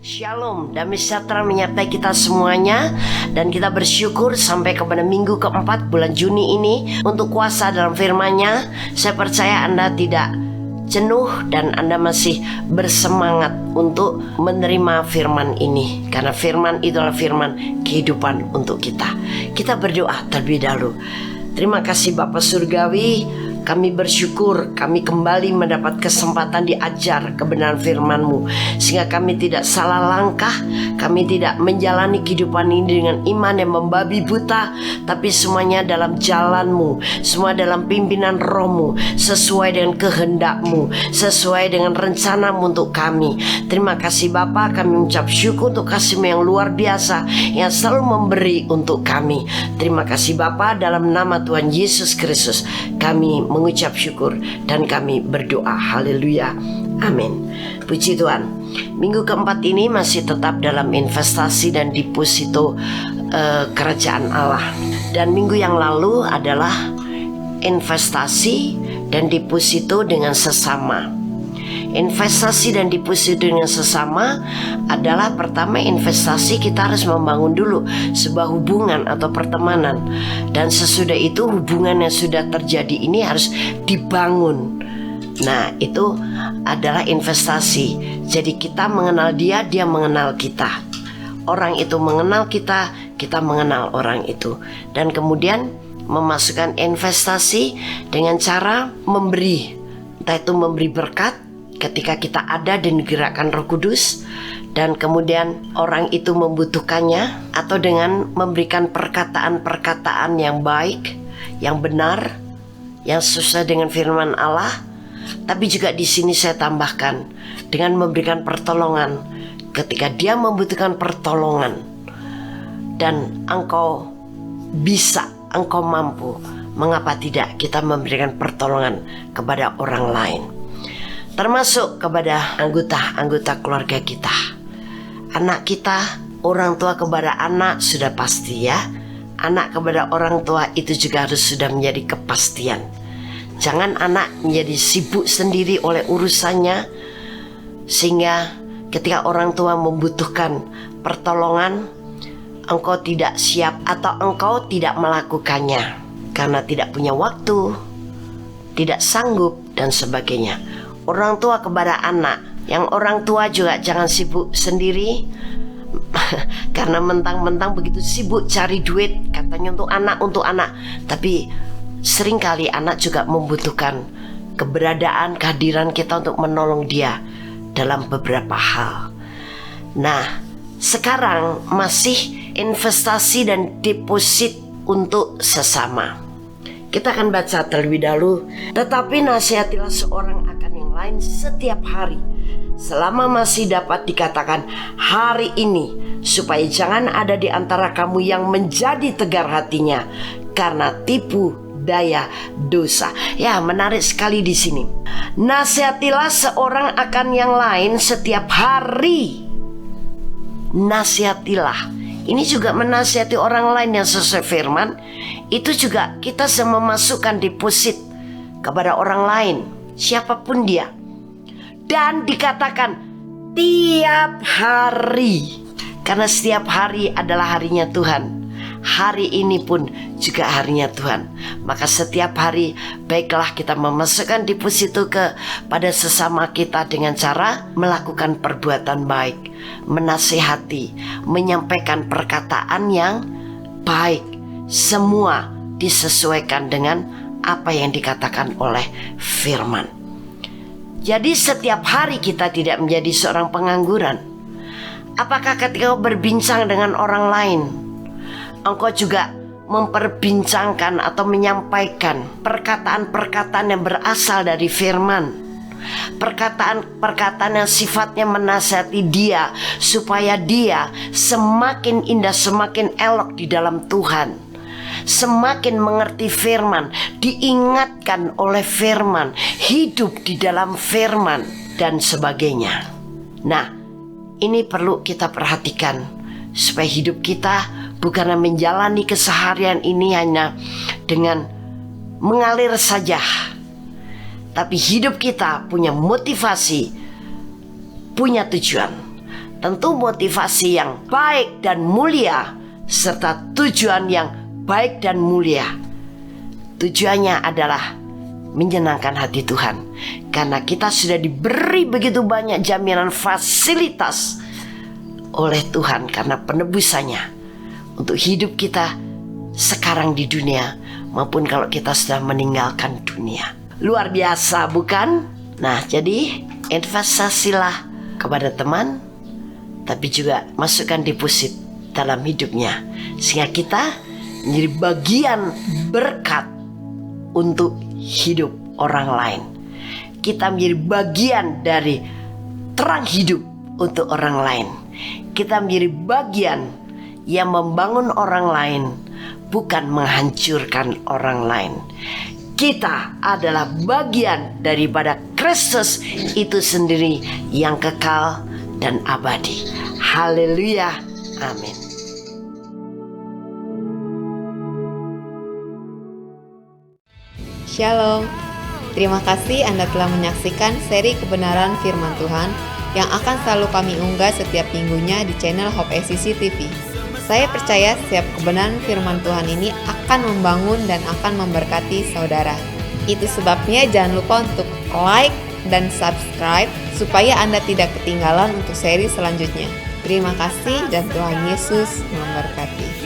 Shalom, damai sejahtera menyertai kita semuanya. Dan kita bersyukur sampai kepada minggu keempat bulan Juni ini untuk kuasa dalam firman-Nya. Saya percaya Anda tidak jenuh dan Anda masih bersemangat untuk menerima firman ini, karena firman itu adalah firman kehidupan untuk kita. Kita berdoa terlebih dahulu. Terima kasih Bapa Surgawi, kami bersyukur kami kembali mendapat kesempatan diajar kebenaran firman-Mu, sehingga kami tidak salah langkah, kami tidak menjalani kehidupan ini dengan iman yang membabi buta, tapi semuanya dalam jalan-Mu, semua dalam pimpinan Roh-Mu, sesuai dengan kehendak-Mu, sesuai dengan rencana-Mu untuk kami. Terima kasih Bapa, kami mengucap syukur untuk kasih-Mu yang luar biasa yang selalu memberi untuk kami. Terima kasih Bapa, dalam nama Tuhan Yesus Kristus kami mengucap syukur dan kami berdoa. Haleluya, amin. Puji Tuhan. Minggu keempat ini masih tetap dalam investasi dan deposito kerajaan Allah. Dan minggu yang lalu adalah investasi dan deposito dengan sesama. Investasi dan deposito dengan sesama adalah, pertama, investasi kita harus membangun dulu sebuah hubungan atau pertemanan. Dan sesudah itu hubungan yang sudah terjadi ini harus dibangun. Nah, itu adalah investasi. Jadi kita mengenal dia, dia mengenal kita. Orang itu mengenal kita, kita mengenal orang itu. Dan kemudian memasukkan investasi dengan cara memberi. Entah itu memberi berkat ketika kita ada dan digerakkan Roh Kudus, dan kemudian orang itu membutuhkannya, atau dengan memberikan perkataan-perkataan yang baik, yang benar, yang sesuai dengan firman Allah. Tapi juga di sini saya tambahkan dengan memberikan pertolongan ketika dia membutuhkan pertolongan dan engkau bisa, engkau mampu, mengapa tidak kita memberikan pertolongan kepada orang lain, termasuk kepada anggota-anggota keluarga kita, anak kita, orang tua kepada anak sudah pasti ya. Anak kepada orang tua itu juga harus sudah menjadi kepastian. Jangan anak menjadi sibuk sendiri oleh urusannya, sehingga ketika orang tua membutuhkan pertolongan, engkau tidak siap atau engkau tidak melakukannya karena tidak punya waktu, tidak sanggup dan sebagainya. Orang tua kepada anak, yang orang tua juga jangan sibuk sendiri karena mentang-mentang begitu sibuk cari duit katanya untuk anak, tapi seringkali anak juga membutuhkan keberadaan, kehadiran kita untuk menolong dia dalam beberapa hal. Nah, sekarang masih investasi dan deposit untuk sesama. Kita akan baca terlebih dahulu. Tetapi nasihatilah seorang akan yang lain setiap hari, selama masih dapat dikatakan hari ini, supaya jangan ada di antara kamu yang menjadi tegar hatinya karena tipu daya dosa. Ya, menarik sekali di sini. Nasihatilah seorang akan yang lain setiap hari. Nasihatilah. Ini juga menasihati orang lain yang sesuai firman. Itu juga kita memasukkan deposit kepada orang lain, siapapun dia. Dan dikatakan tiap hari, karena setiap hari adalah harinya Tuhan. Hari ini pun juga harinya Tuhan. Maka setiap hari baiklah kita memasukkan deposito kepada sesama kita dengan cara melakukan perbuatan baik, menasihati, menyampaikan perkataan yang baik. Semua disesuaikan dengan apa yang dikatakan oleh firman. Jadi setiap hari kita tidak menjadi seorang pengangguran. Apakah ketika berbincang dengan orang lain, engkau juga memperbincangkan atau menyampaikan perkataan-perkataan yang berasal dari firman, perkataan-perkataan yang sifatnya menasihati dia supaya dia semakin indah, semakin elok di dalam Tuhan, semakin mengerti firman, diingatkan oleh firman, hidup di dalam firman dan sebagainya. Nah, ini perlu kita perhatikan supaya hidup kita bukanlah menjalani keseharian ini hanya dengan mengalir saja, tapi hidup kita punya motivasi, punya tujuan. tentu motivasi yang baik dan mulia, serta tujuan yang baik dan mulia. Tujuannya adalah menyenangkan hati Tuhan, karena kita sudah diberi begitu banyak jaminan fasilitas oleh Tuhan karena penebusannya untuk hidup kita sekarang di dunia maupun kalau kita sudah meninggalkan dunia. Luar biasa, bukan? Nah, jadi investasilah kepada teman, tapi juga masukkan deposit dalam hidupnya, sehingga kita menjadi bagian berkat untuk hidup orang lain. Kita menjadi bagian dari terang hidup untuk orang lain. Kita menjadi bagian yang membangun orang lain, bukan menghancurkan orang lain. Kita adalah bagian daripada Kristus itu sendiri yang kekal dan abadi. Haleluya, amin. Shalom. Terima kasih Anda telah menyaksikan seri kebenaran firman Tuhan yang akan selalu kami unggah setiap minggunya di channel Hope SCC TV. Saya percaya setiap kebenaran firman Tuhan ini akan membangun dan akan memberkati saudara. Itu sebabnya jangan lupa untuk like dan subscribe supaya Anda tidak ketinggalan untuk seri selanjutnya. Terima kasih dan Tuhan Yesus memberkati.